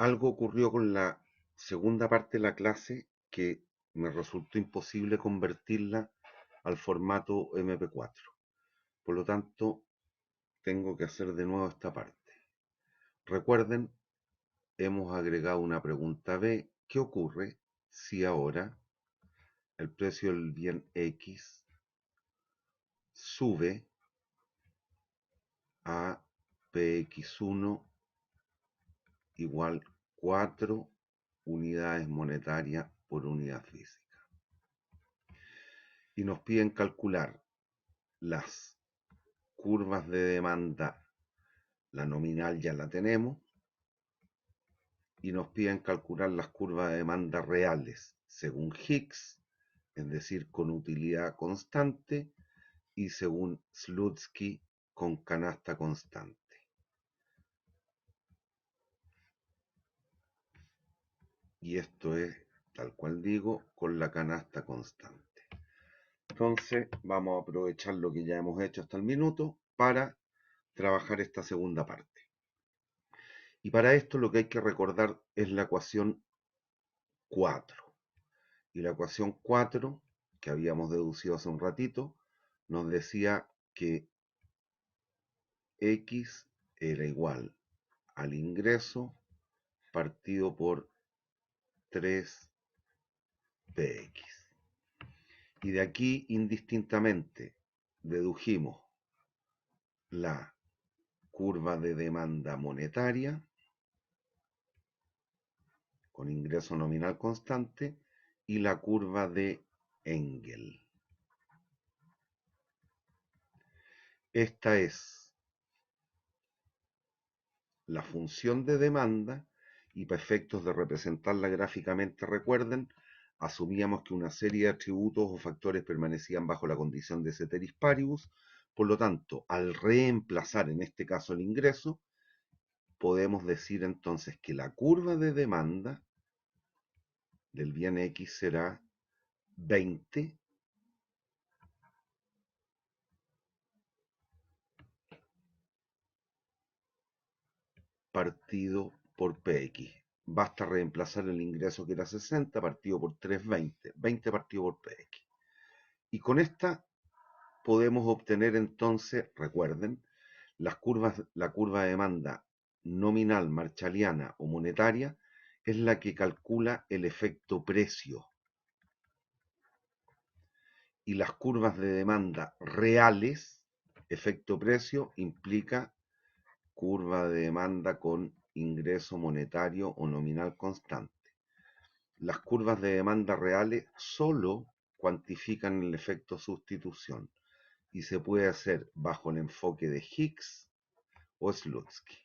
Algo ocurrió con la segunda parte de la clase que me resultó imposible convertirla al formato MP4. Por lo tanto, tengo que hacer de nuevo esta parte. Recuerden, hemos agregado una pregunta B. ¿Qué ocurre si ahora el precio del bien X sube a Px1 igual 4 unidades monetarias por unidad física? Y nos piden calcular las curvas de demanda. La nominal ya la tenemos. Y nos piden calcular las curvas de demanda reales según Hicks, es decir, con utilidad constante, y según Slutsky, con canasta constante. Y esto es, tal cual digo, con la canasta constante. Entonces vamos a aprovechar lo que ya hemos hecho hasta el minuto para trabajar esta segunda parte. Y para esto lo que hay que recordar es la ecuación 4. Y la ecuación 4, que habíamos deducido hace un ratito, nos decía que X era igual al ingreso partido por 3px. Y de aquí indistintamente dedujimos la curva de demanda monetaria con ingreso nominal constante y la curva de Engel. Esta es la función de demanda y para efectos de representarla gráficamente, recuerden, asumíamos que una serie de atributos o factores permanecían bajo la condición de ceteris paribus. Por lo tanto, al reemplazar en este caso el ingreso, podemos decir entonces que la curva de demanda del bien X será 20 partido por Px. Basta reemplazar el ingreso que era 60 partido por 3, 20. 20 partido por Px. Y con esta podemos obtener entonces, recuerden, la curva de demanda nominal, marshalliana o monetaria es la que calcula el efecto precio. Y las curvas de demanda reales, efecto precio, implica curva de demanda con ingreso monetario o nominal constante. Las curvas de demanda reales solo cuantifican el efecto sustitución y se puede hacer bajo el enfoque de Hicks o Slutsky.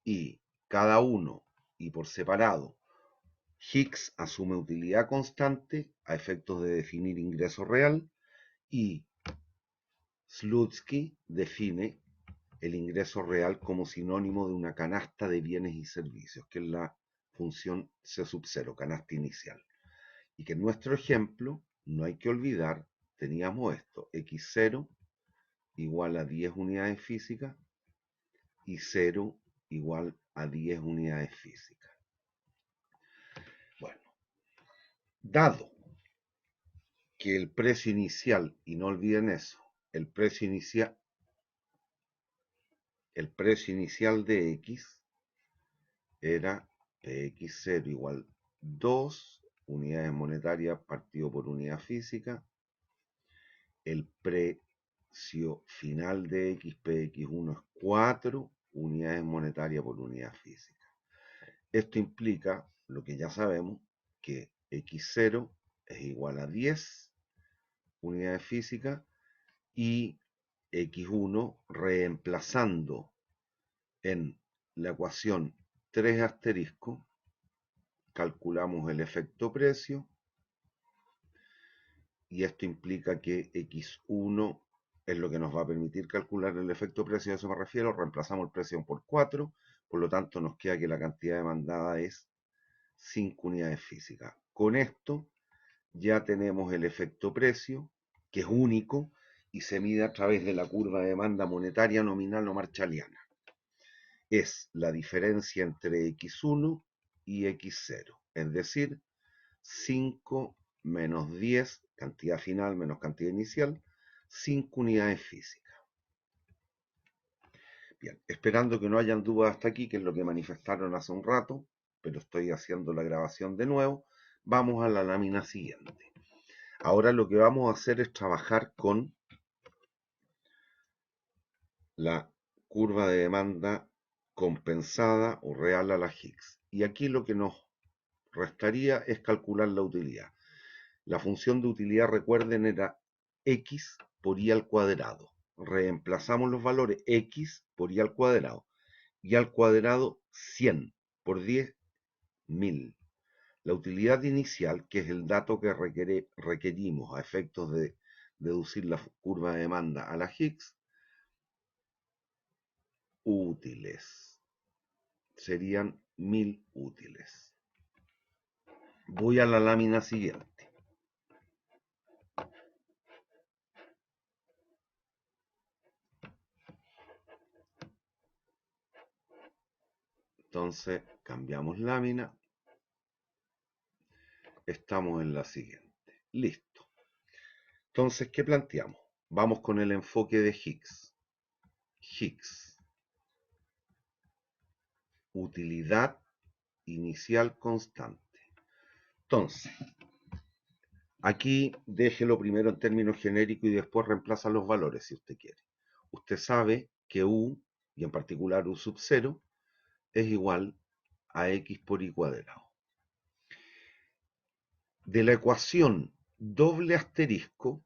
Y cada uno y por separado, Hicks asume utilidad constante a efectos de definir ingreso real y Slutsky define el ingreso real como sinónimo de una canasta de bienes y servicios, que es la función C sub 0, canasta inicial. Y que en nuestro ejemplo, no hay que olvidar, teníamos esto, x0 igual a 10 unidades físicas y 0 igual a 10 unidades físicas. Bueno, dado que el precio inicial, y no olviden eso, el precio inicial de X era Px0 igual 2 unidades monetarias partido por unidad física. El precio final de X, Px1 es 4 unidades monetarias por unidad física. Esto implica, lo que ya sabemos, que X0 es igual a 10 unidades físicas y X1 reemplazando en la ecuación 3 asterisco, calculamos el efecto precio y esto implica que X1 es lo que nos va a permitir calcular el efecto precio, a eso me refiero, reemplazamos el precio por 4, por lo tanto nos queda que la cantidad demandada es 5 unidades físicas. Con esto ya tenemos el efecto precio, que es único y se mide a través de la curva de demanda monetaria, nominal o marshalliana. es la diferencia entre x1 y x0, es decir, 5 menos 10, cantidad final menos cantidad inicial, 5 unidades físicas. Bien, esperando que no hayan dudas hasta aquí, que es lo que manifestaron hace un rato, pero estoy haciendo la grabación de nuevo, vamos a la lámina siguiente. Ahora lo que vamos a hacer es trabajar con la curva de demanda compensada o real a la Higgs. Y aquí lo que nos restaría es calcular la utilidad. La función de utilidad, recuerden, era x por y al cuadrado. Reemplazamos los valores x por y al cuadrado. Y al cuadrado 100 por 10, 1000. La utilidad inicial, que es el dato que requerimos a efectos de deducir la curva de demanda a la Higgs, útiles. Serían 1000 útiles. Voy a la lámina siguiente. Entonces, cambiamos lámina. Estamos en la siguiente. Listo. Entonces, ¿qué planteamos? Vamos con el enfoque de Higgs. Higgs. Utilidad inicial constante. Entonces, aquí déjelo primero en términos genéricos y después reemplaza los valores si usted quiere. Usted sabe que U, y en particular U sub 0, es igual a x por y cuadrado. De la ecuación doble asterisco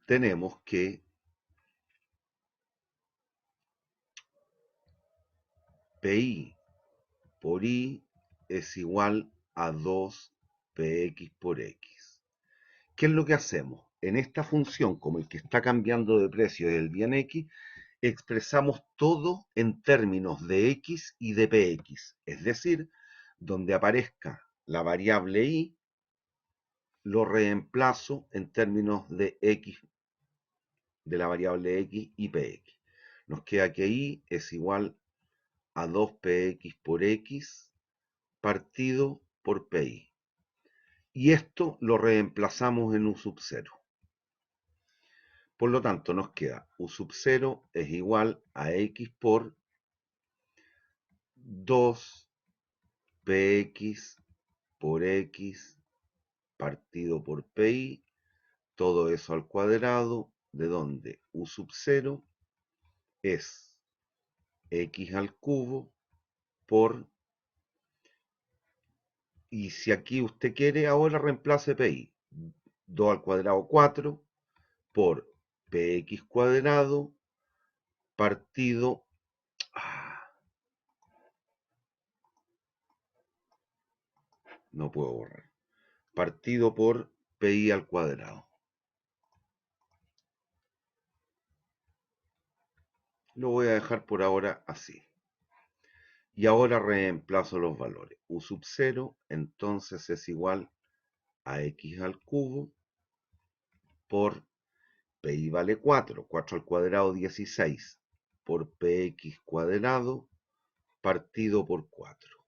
tenemos que pi por y es igual a 2px por x. ¿Qué es lo que hacemos? En esta función, como el que está cambiando de precio es el bien x, expresamos todo en términos de x y de px, es decir, donde aparezca la variable y, lo reemplazo en términos de x, de la variable x y px. Nos queda que y es igual a 2px por x partido por pi. Y esto lo reemplazamos en u sub 0. Por lo tanto, nos queda u sub 0 es igual a x por 2px por x partido por pi, todo eso al cuadrado, de donde u sub 0 es x al cubo por, y si aquí usted quiere, ahora reemplace pi, 2 al cuadrado 4 por px cuadrado partido, no puedo borrar, partido por pi al cuadrado. Lo voy a dejar por ahora así. Y ahora reemplazo los valores. U sub 0 entonces es igual a x al cubo por pi vale 4, 4 al cuadrado 16, por px cuadrado partido por 4.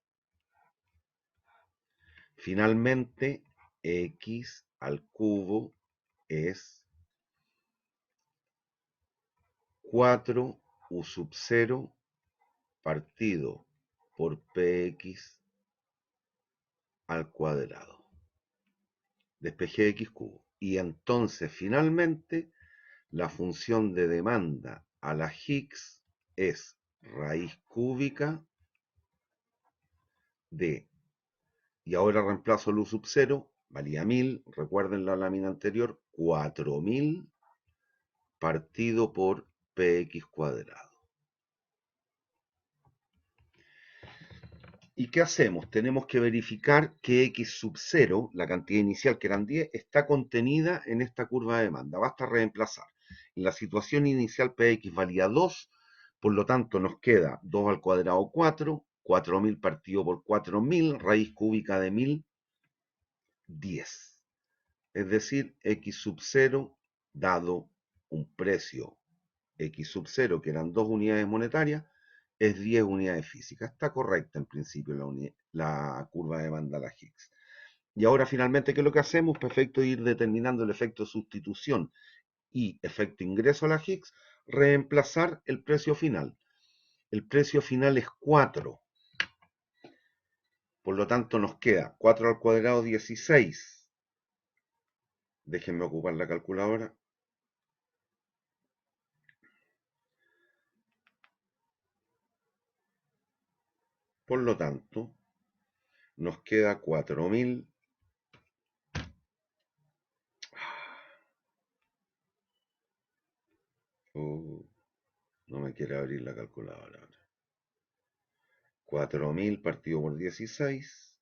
Finalmente, x al cubo es 4 u sub 0 partido por px al cuadrado. Despejé x cubo. Y entonces, finalmente, la función de demanda a la Higgs es raíz cúbica de, y ahora reemplazo el u sub 0, valía 1000, recuerden la lámina anterior, 4000 partido por px cuadrado. ¿Y qué hacemos? Tenemos que verificar que x sub 0, la cantidad inicial que eran 10, está contenida en esta curva de demanda. Basta reemplazar. En la situación inicial px valía 2, por lo tanto nos queda 2 al cuadrado 4, 4000 partido por 4000, raíz cúbica de 1000, 10. Es decir, x sub 0, dado un precio X sub 0, que eran 2 unidades monetarias, es 10 unidades físicas. Está correcta en principio la curva de Mandala Hicks. Y ahora finalmente, ¿qué es lo que hacemos? Perfecto, ir determinando el efecto sustitución y efecto ingreso a la Hicks, reemplazar el precio final. El precio final es 4. Por lo tanto, nos queda 4 al cuadrado 16. Déjenme ocupar la calculadora. Por lo tanto, nos queda 4000. No me quiere abrir la calculadora ahora. 4000 partido por 16.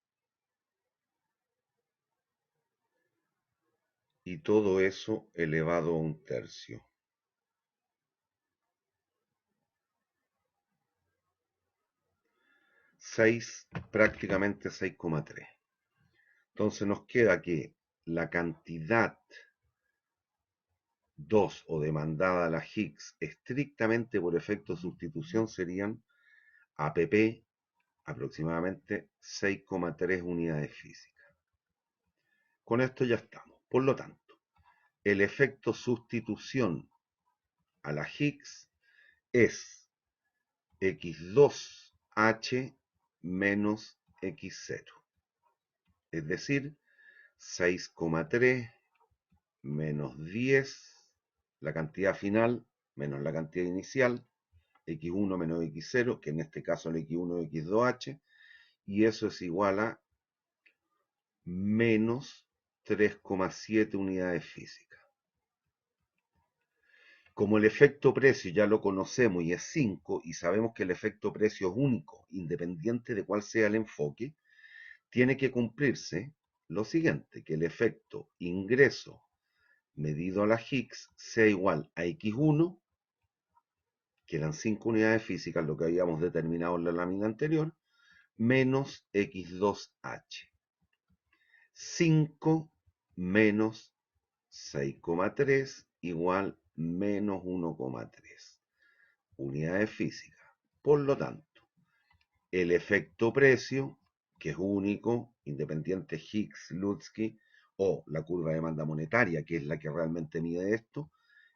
Y todo eso elevado a un tercio. 6, prácticamente 6,3. Entonces nos queda que la cantidad 2 o demandada a la Higgs estrictamente por efecto de sustitución serían APP aproximadamente 6,3 unidades físicas. Con esto ya estamos. Por lo tanto, el efecto sustitución a la Higgs es x2h menos x0. Es decir, 6,3 menos 10, la cantidad final menos la cantidad inicial, x1 menos x0, que en este caso el x1 es x2h, y eso es igual a menos 3,7 unidades físicas. Como el efecto precio ya lo conocemos y es 5, y sabemos que el efecto precio es único, independiente de cuál sea el enfoque, tiene que cumplirse lo siguiente, que el efecto ingreso medido a la Higgs sea igual a x1, que eran 5 unidades físicas, lo que habíamos determinado en la lámina anterior, menos x2h. 5 menos 6,3 igual menos 1,3 unidades físicas. Por lo tanto, el efecto precio, que es único, independiente Higgs-Ludsky, o la curva de demanda monetaria, que es la que realmente mide esto,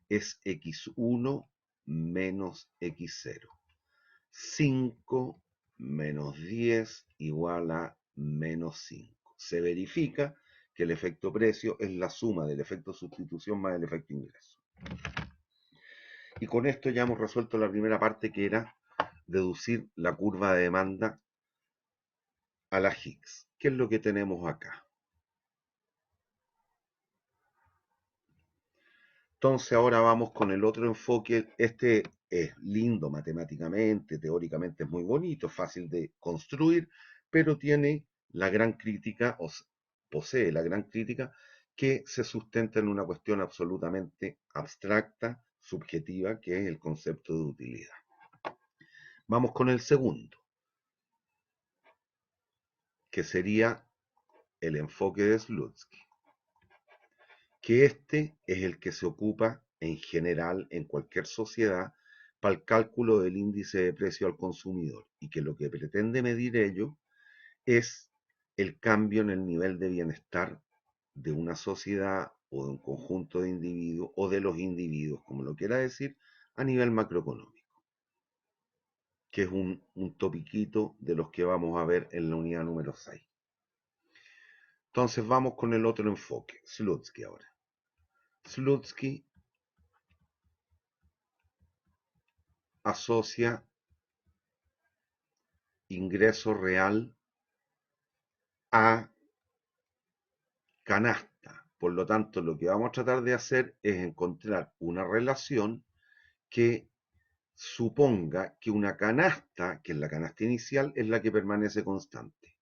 es x1 menos x0. 5 menos 10 igual a menos 5. Se verifica que el efecto precio es la suma del efecto sustitución más el efecto ingreso. Y con esto ya hemos resuelto la primera parte, que era deducir la curva de demanda a la Higgs. ¿Qué es lo que tenemos acá? Entonces ahora vamos con el otro enfoque. Este es lindo matemáticamente, teóricamente es muy bonito, fácil de construir, pero tiene la gran crítica, o posee la gran crítica, que se sustenta en una cuestión absolutamente abstracta, subjetiva, que es el concepto de utilidad. Vamos con el segundo, que sería el enfoque de Slutsky, que este es el que se ocupa en general en cualquier sociedad para el cálculo del índice de precio al consumidor, y que lo que pretende medir ello es el cambio en el nivel de bienestar de una sociedad o de un conjunto de individuos o de los individuos, como lo quiera decir, a nivel macroeconómico, que es un topiquito de los que vamos a ver en la unidad número 6. Entonces vamos con el otro enfoque, Slutsky ahora. Slutsky asocia ingreso real a canasta. Por lo tanto, lo que vamos a tratar de hacer es encontrar una relación que suponga que una canasta, que es la canasta inicial, es la que permanece constante.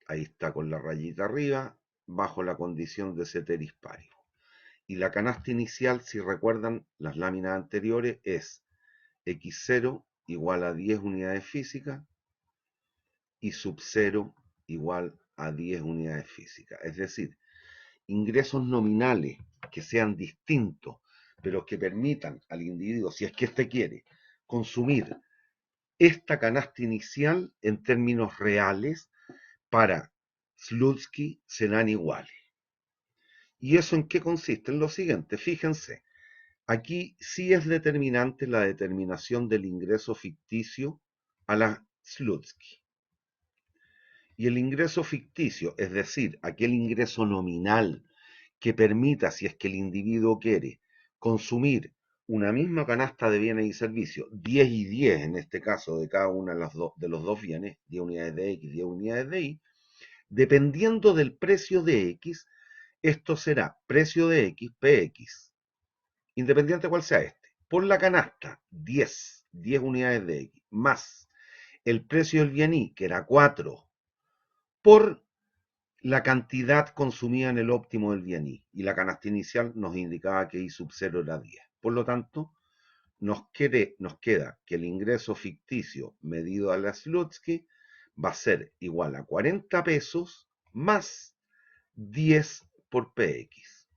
Ahí está con la rayita arriba, bajo la condición de ceteris paribus. Y la canasta inicial, si recuerdan las láminas anteriores, es x0 igual a 10 unidades físicas y sub 0 igual a 10 unidades físicas. Es decir, ingresos nominales que sean distintos, pero que permitan al individuo, si es que éste quiere, consumir esta canasta inicial en términos reales para Slutsky serán iguales. ¿Y eso en qué consiste? En lo siguiente, fíjense, aquí sí es determinante la determinación del ingreso ficticio a la Slutsky. Y el ingreso ficticio, es decir, aquel ingreso nominal que permita, si es que el individuo quiere, consumir una misma canasta de bienes y servicios, 10 y 10 en este caso de cada uno de los dos bienes, 10 unidades de X, 10 unidades de Y, dependiendo del precio de X, esto será precio de X, PX, independiente de cuál sea este, por la canasta, 10 unidades de X, más el precio del bien Y, que era 4, por la cantidad consumida en el óptimo del bien Y. Y la canasta inicial nos indicaba que Y sub 0 era 10. Por lo tanto, nos queda que el ingreso ficticio medido a la Slutsky va a ser igual a 40 pesos más 10 por PX.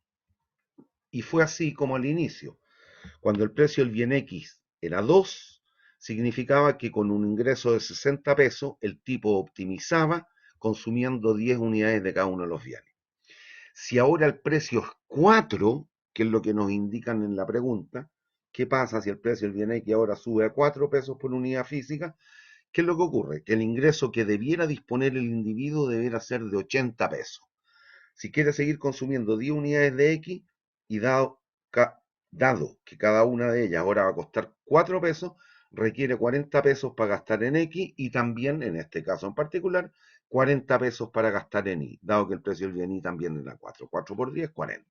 Y fue así como al inicio. Cuando el precio del bien X era 2, significaba que con un ingreso de 60 pesos el tipo optimizaba consumiendo 10 unidades de cada uno de los bienes. Si ahora el precio es 4, que es lo que nos indican en la pregunta, ¿qué pasa si el precio del bien X ahora sube a 4 pesos por unidad física? ¿Qué es lo que ocurre? Que el ingreso que debiera disponer el individuo debiera ser de 80 pesos. Si quiere seguir consumiendo 10 unidades de X y dado que cada una de ellas ahora va a costar 4 pesos, requiere 40 pesos para gastar en X y también, en este caso en particular, 40 pesos para gastar en Y, dado que el precio del bien Y también era 4. 4 por 10, 40.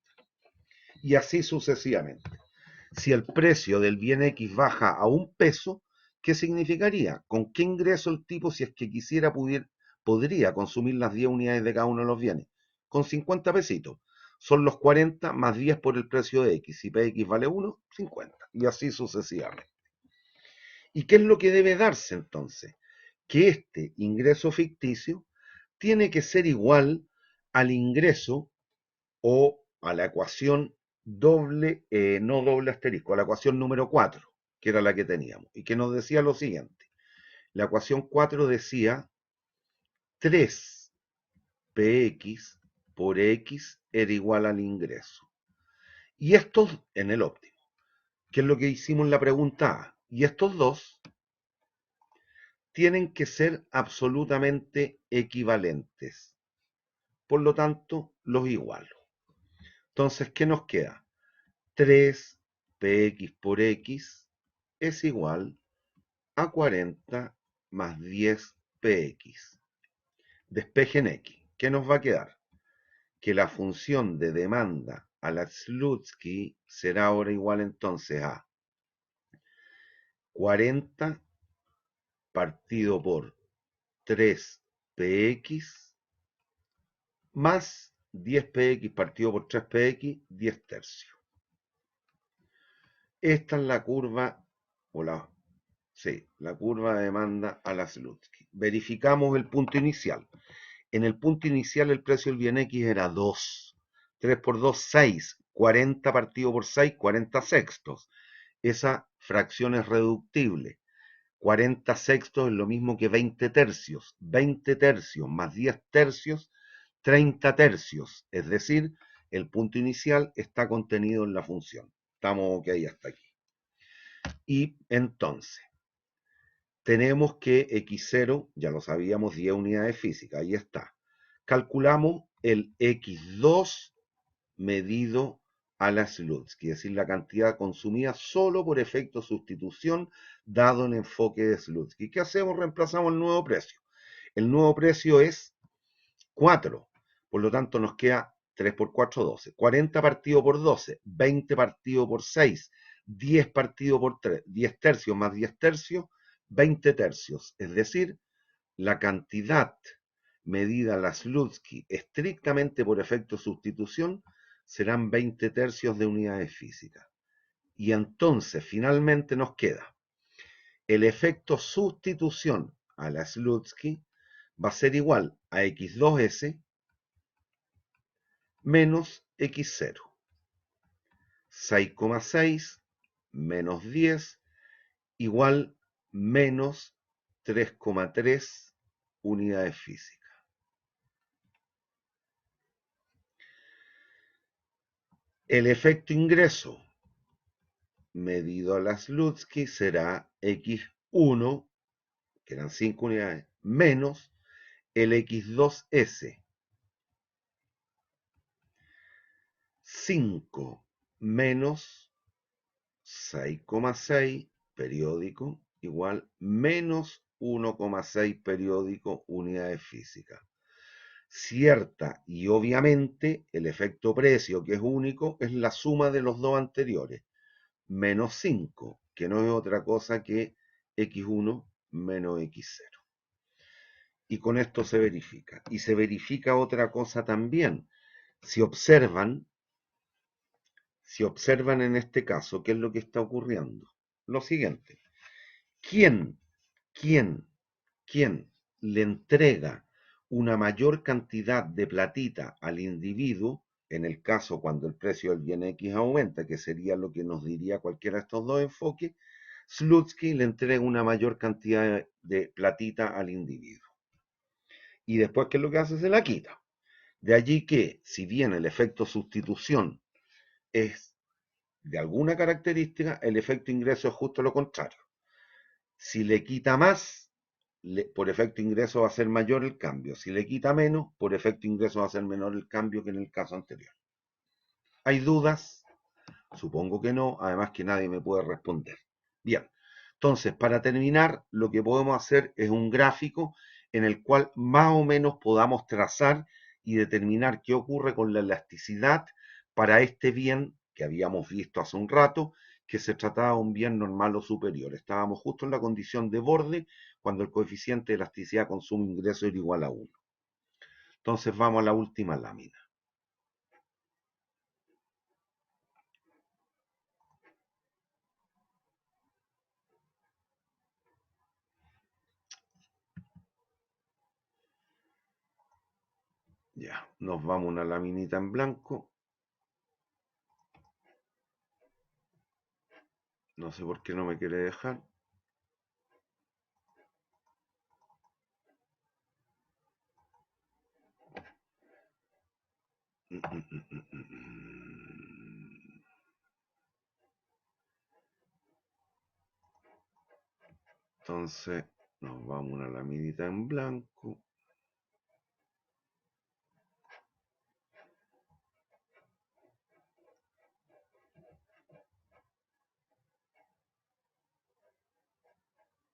Y así sucesivamente. Si el precio del bien X baja a 1 peso, ¿qué significaría? ¿Con qué ingreso el tipo, si es que quisiera, podría consumir las 10 unidades de cada uno de los bienes? Con 50 pesitos. Son los 40 más 10 por el precio de X. Si PX vale 1, 50. Y así sucesivamente. ¿Y qué es lo que debe darse entonces? Que este ingreso ficticio tiene que ser igual al ingreso o a la ecuación no doble asterisco, a la ecuación número 4, que era la que teníamos, y que nos decía lo siguiente. La ecuación 4 decía 3px por x era igual al ingreso. Y estos, en el óptimo, que es lo que hicimos en la pregunta A, y estos dos tienen que ser absolutamente equivalentes. Por lo tanto, los igualo. Entonces, ¿qué nos queda? 3px por x es igual a 40 más 10px. Despejen x. ¿Qué nos va a quedar? Que la función de demanda a la Slutsky será ahora igual entonces a 40 partido por 3px más 10px partido por 3px, 10 tercios. Esta es la curva, o la curva de demanda a la Slutsky. Verificamos el punto inicial. En el punto inicial el precio del bien X era 2. 3 por 2, 6. 40 partido por 6, 40 sextos. Esa fracción es reductible. 40 sextos es lo mismo que 20 tercios. 20 tercios más 10 tercios, 30 tercios. Es decir, el punto inicial está contenido en la función. Estamos ok hasta aquí. Y entonces, tenemos que x0, ya lo sabíamos, 10 unidades físicas, ahí está. Calculamos el x2 medido a la Slutsky, es decir, la cantidad consumida solo por efecto sustitución, dado el enfoque de Slutsky. ¿Qué hacemos? Reemplazamos el nuevo precio. El nuevo precio es 4, por lo tanto nos queda 3 por 4, 12. 40 partido por 12, 20 partido por 6, 10 partido por 3, 10 tercios más 10 tercios, 20 tercios. Es decir, la cantidad medida la Slutsky estrictamente por efecto sustitución serán 20 tercios de unidades físicas. Y entonces finalmente nos queda el efecto sustitución a la Slutsky va a ser igual a x2s menos x0. 6,6 menos 10 igual menos 3,3 unidades físicas. El efecto ingreso medido a la Slutsky será X1, que eran 5 unidades, menos el X2S. 5 menos 6,6 periódico igual menos 1,6 periódico unidades físicas. Cierta y obviamente el efecto precio, que es único, es la suma de los dos anteriores, menos 5, que no es otra cosa que X1 menos X0. Y con esto se verifica. Y se verifica otra cosa también. Si observan, si observan en este caso, ¿qué es lo que está ocurriendo? Lo siguiente. ¿Quién, quién, quién le entrega una mayor cantidad de platita al individuo, en el caso cuando el precio del bien X aumenta, que sería lo que nos diría cualquiera de estos dos enfoques? Slutsky le entrega una mayor cantidad de platita al individuo. Y después, ¿qué es lo que hace? Se la quita. De allí que, si bien el efecto sustitución es de alguna característica, el efecto ingreso es justo lo contrario. Si le quita más, por efecto ingreso va a ser mayor el cambio. Si le quita menos, por efecto ingreso va a ser menor el cambio que en el caso anterior. ¿Hay dudas? Supongo que no, además que nadie me puede responder. Bien, entonces para terminar, lo que podemos hacer es un gráfico en el cual más o menos podamos trazar y determinar qué ocurre con la elasticidad para este bien que habíamos visto hace un rato, que se trataba de un bien normal o superior. Estábamos justo en la condición de borde cuando el coeficiente de elasticidad consumo-ingreso era igual a 1. Entonces vamos a la última lámina. Ya, nos vamos a una laminita en blanco. No sé por qué no me quiere dejar. Entonces nos vamos a una laminita en blanco.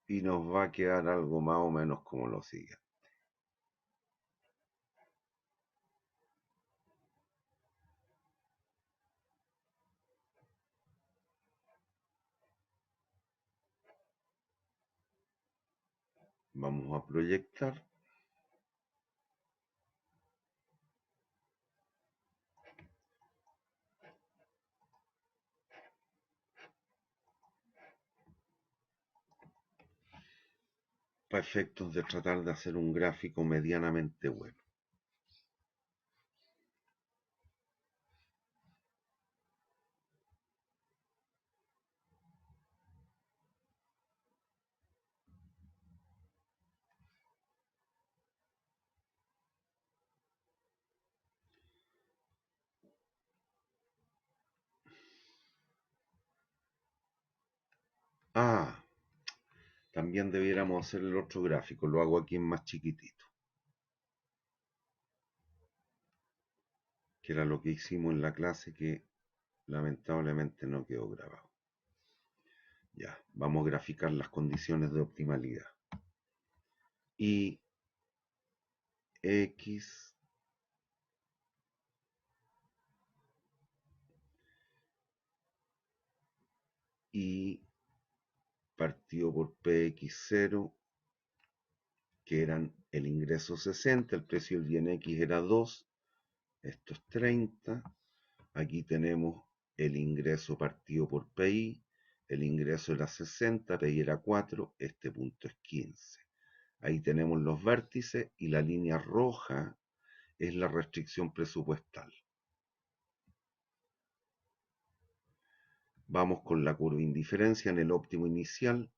Y nos va a quedar algo más o menos como lo sigue. Vamos a proyectar. Para efectos de tratar de hacer un gráfico medianamente bueno. Ah, también debiéramos hacer el otro gráfico. Lo hago aquí en más chiquitito. Que era lo que hicimos en la clase que lamentablemente no quedó grabado. Ya, vamos a graficar las condiciones de optimalidad. Y X y partido por PX0, que eran el ingreso 60, el precio del bien X era 2, esto es 30, aquí tenemos el ingreso partido por PI, el ingreso era 60, PI era 4, este punto es 15. Ahí tenemos los vértices y la línea roja es la restricción presupuestal. Vamos con la curva de indiferencia en el óptimo inicial.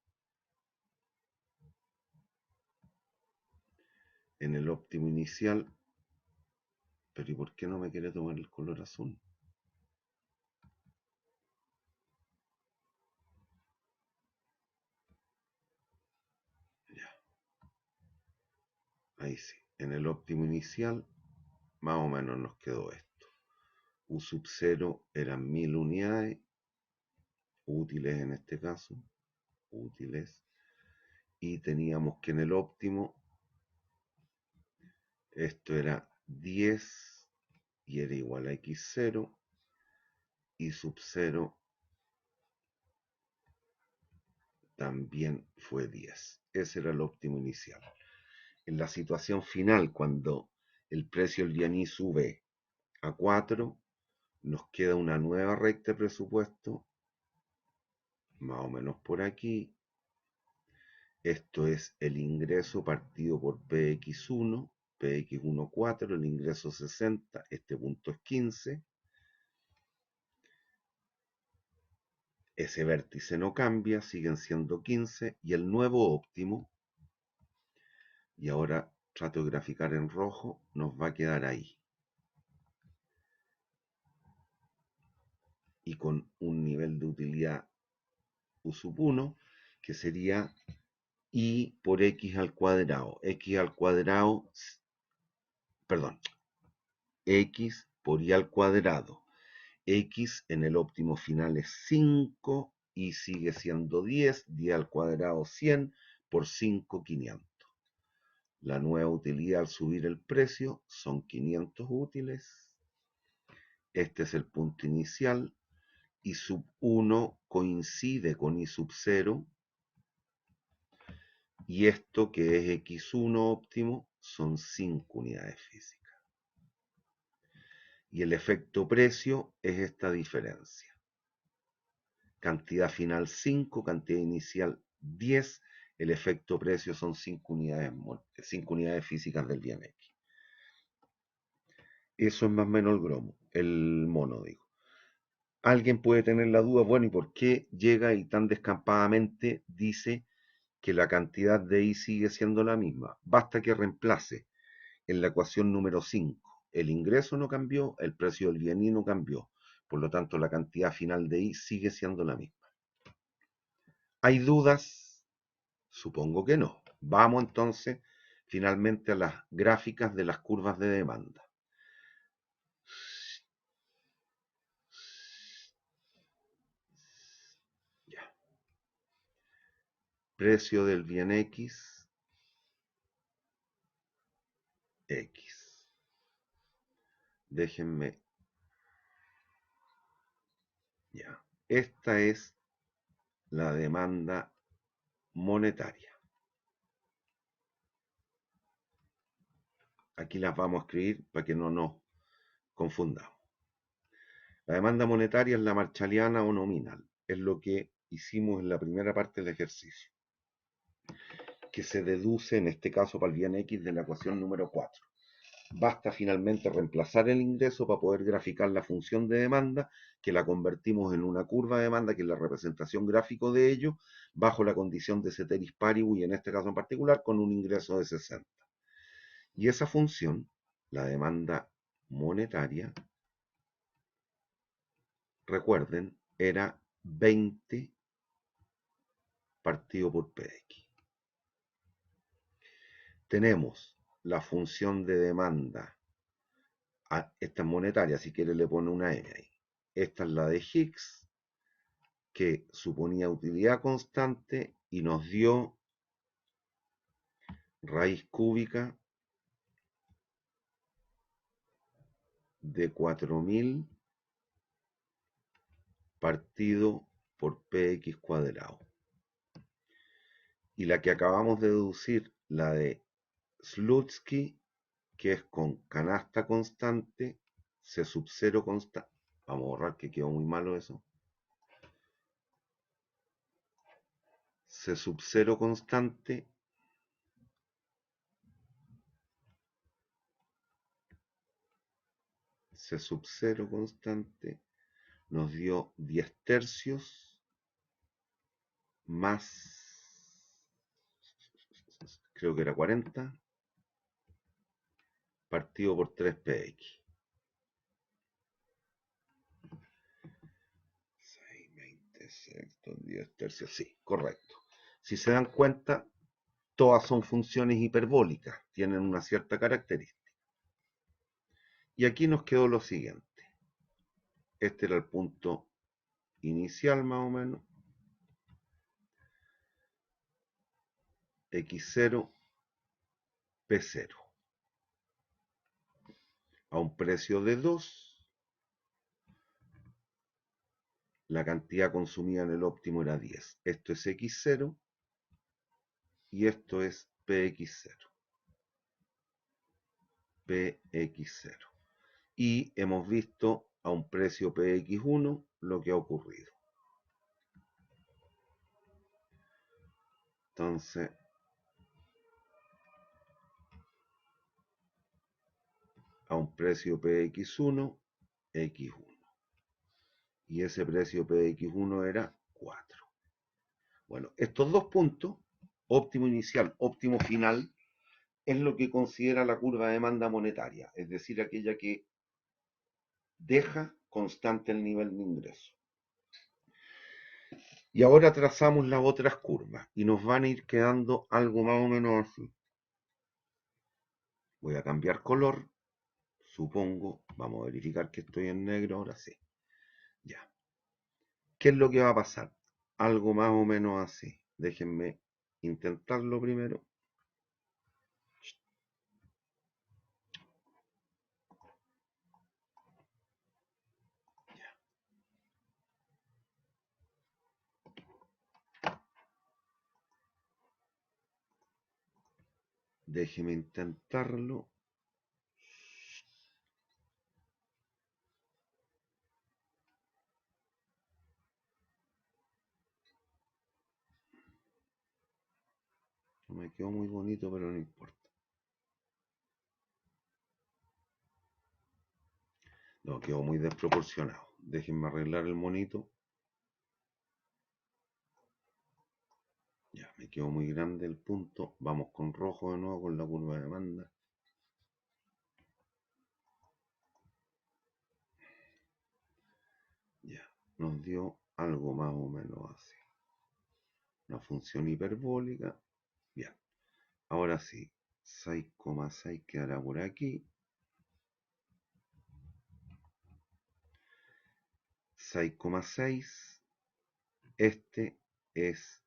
En el óptimo inicial. Pero ¿y por qué no me quiere tomar el color azul? Ya, ahí sí. En el óptimo inicial, más o menos nos quedó esto. U sub 0 eran 1000 unidades, útiles en este caso, útiles. Y teníamos que en el óptimo, esto era 10 y era igual a x0 y sub 0 también fue 10. Ese era el óptimo inicial. En la situación final, cuando el precio del Vianí sube a 4, nos queda una nueva recta de presupuesto, más o menos por aquí. Esto es el ingreso partido por PX1, PX1 4, el ingreso 60, este punto es 15. Ese vértice no cambia, siguen siendo 15 y el nuevo óptimo, y ahora trato de graficar en rojo, nos va a quedar ahí. Y con un nivel de utilidad U sub 1, que sería y por x al cuadrado. X al cuadrado, perdón, x por y al cuadrado. X en el óptimo final es 5 y sigue siendo 10, 10 al cuadrado 100 por 5, 500. La nueva utilidad al subir el precio son 500 útiles. Este es el punto inicial. I sub 1 coincide con I sub 0. Y esto que es X1 óptimo son 5 unidades físicas. Y el efecto precio es esta diferencia. Cantidad final 5, cantidad inicial 10. El efecto precio son 5 unidades físicas del bien X. Eso es más o menos el mono, digo. Alguien puede tener la duda, bueno, ¿y por qué llega y tan descampadamente dice que la cantidad de I sigue siendo la misma? Basta que reemplace en la ecuación número 5. El ingreso no cambió, el precio del bien I no cambió. Por lo tanto, la cantidad final de I sigue siendo la misma. ¿Hay dudas? Supongo que no. Vamos entonces finalmente a las gráficas de las curvas de demanda. Ya. Precio del bien X. X. Déjenme. Ya. Esta es la demanda monetaria. Aquí las vamos a escribir para que no nos confundamos. La demanda monetaria es la marshaliana o nominal. Es lo que hicimos en la primera parte del ejercicio, que se deduce en este caso para el bien X de la ecuación número 4. Basta finalmente reemplazar el ingreso para poder graficar la función de demanda, que la convertimos en una curva de demanda, que es la representación gráfico de ello, bajo la condición de ceteris paribus y en este caso en particular con un ingreso de 60. Y esa función, la demanda monetaria, recuerden, era 20 partido por PX. Tenemos la función de demanda, esta es monetaria, si quiere le pone una M ahí. Esta es la de Higgs, que suponía utilidad constante y nos dio raíz cúbica de 4000 partido por px cuadrado. Y la que acabamos de deducir, la de Slutsky, que es con canasta constante, C sub 0 constante. Vamos a borrar que quedó muy malo eso. C sub 0 constante C sub 0 constante nos dio 10 tercios más, creo que era 40, partido por 3px. 6, 20 sextos, 10 tercios, sí, correcto. Si se dan cuenta, todas son funciones hiperbólicas, tienen una cierta característica. Y aquí nos quedó lo siguiente. Este era el punto inicial más o menos. X0, P0. A un precio de 2, la cantidad consumida en el óptimo era 10. Esto es X0 y esto es PX0. PX0. Y hemos visto a un precio PX1 lo que ha ocurrido. Entonces, a un precio PX1, X1. Y ese precio PX1 era 4. Bueno, estos dos puntos, óptimo inicial, óptimo final, es lo que considera la curva de demanda monetaria, es decir, aquella que deja constante el nivel de ingreso. Y ahora trazamos las otras curvas y nos van a ir quedando algo más o menos así. Voy a cambiar color, supongo, vamos a verificar que estoy en negro, ahora sí. Ya. ¿Qué es lo que va a pasar? Algo más o menos así. Déjenme intentarlo primero. Déjenme intentarlo. No me quedó muy bonito, pero no importa. No, quedó muy desproporcionado. Déjenme arreglar el monito. Ya, me quedó muy grande el punto. Vamos con rojo de nuevo con la curva de demanda. Ya, nos dio algo más o menos así. Una función hiperbólica. Bien, ahora sí, 6,6 quedará por aquí. 6,6. Este es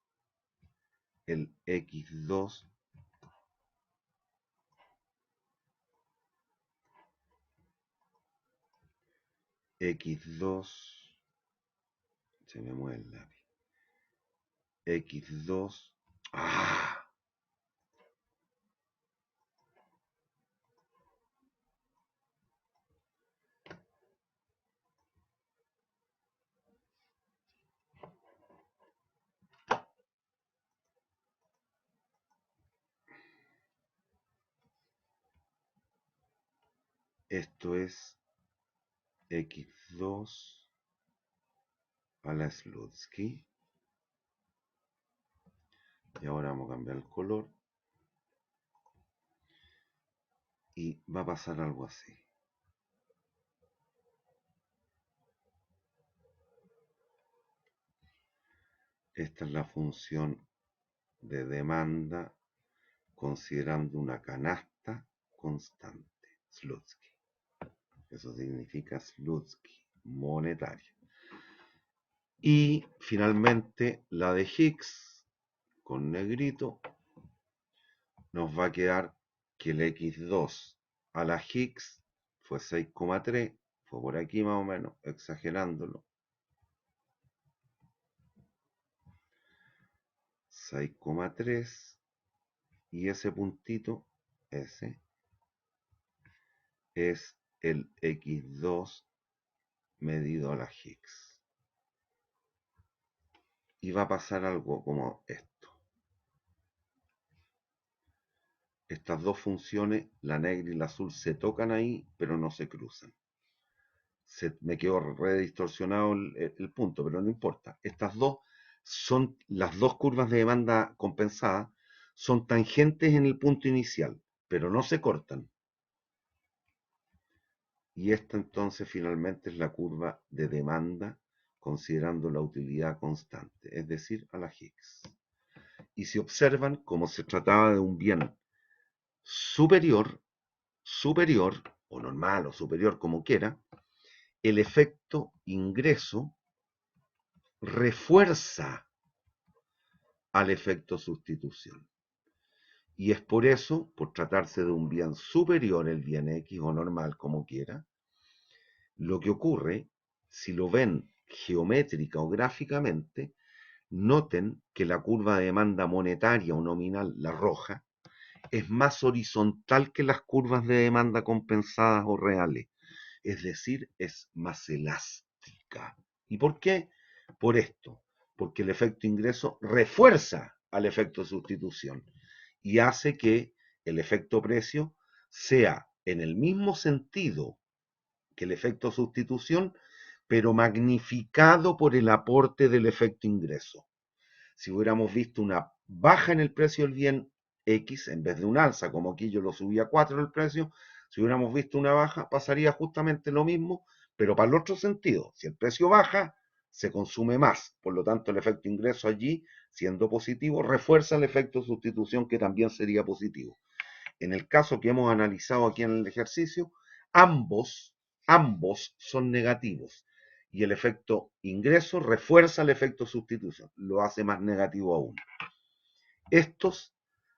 el X2 X2, se me mueve el lápiz. X2, ¡ah! Esto es X2 a la Slutsky. Y ahora vamos a cambiar el color. Y va a pasar algo así. Esta es la función de demanda considerando una canasta constante, Slutsky. Eso significa Slutsky, monetaria. Y finalmente la de Higgs, con negrito, nos va a quedar que el X2 a la Higgs fue 6,3, fue por aquí más o menos, exagerándolo. 6,3 y ese puntito, ese, es el X2 medido a la Higgs. Y va a pasar algo como esto. Estas dos funciones, la negra y la azul, se tocan ahí, pero no se cruzan. me quedó redistorsionado el punto, pero no importa. Estas dos son las dos curvas de demanda compensada, son tangentes en el punto inicial, pero no se cortan. Y esta entonces finalmente es la curva de demanda considerando la utilidad constante, es decir, a la Higgs. Y si observan, como se trataba de un bien superior, o normal o superior como quiera, el efecto ingreso refuerza al efecto sustitución. Y es por eso, por tratarse de un bien superior, el bien X o normal como quiera, lo que ocurre, si lo ven geométrica o gráficamente, noten que la curva de demanda monetaria o nominal, la roja, es más horizontal que las curvas de demanda compensadas o reales. Es decir, es más elástica. ¿Y por qué? Por esto, porque el efecto ingreso refuerza al efecto sustitución y hace que el efecto precio sea en el mismo sentido que el efecto sustitución, pero magnificado por el aporte del efecto ingreso. Si hubiéramos visto una baja en el precio del bien X, en vez de un alza, como aquí yo lo subí a 4 el precio, si hubiéramos visto una baja, pasaría justamente lo mismo, pero para el otro sentido. Si el precio baja, se consume más. Por lo tanto, el efecto ingreso allí, siendo positivo, refuerza el efecto sustitución, que también sería positivo. En el caso que hemos analizado aquí en el ejercicio, ambos son negativos. Y el efecto ingreso refuerza el efecto sustitución, lo hace más negativo aún. Estos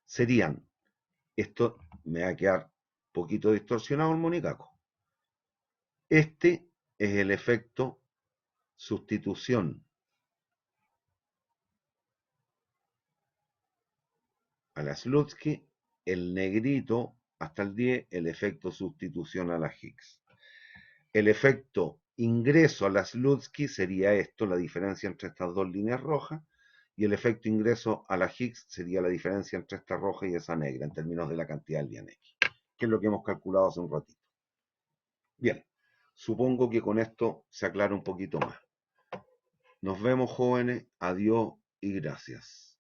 serían, esto me va a quedar un poquito distorsionado el monicaco. Este es el efecto sustitución a la Slutsky, el negrito hasta el 10, el efecto sustitución a la Higgs. El efecto ingreso a la Slutsky sería esto, la diferencia entre estas dos líneas rojas, y el efecto ingreso a la Higgs sería la diferencia entre esta roja y esa negra en términos de la cantidad del bien X, que es lo que hemos calculado hace un ratito. Bien, supongo que con esto se aclara un poquito más. Nos vemos, jóvenes, adiós y gracias.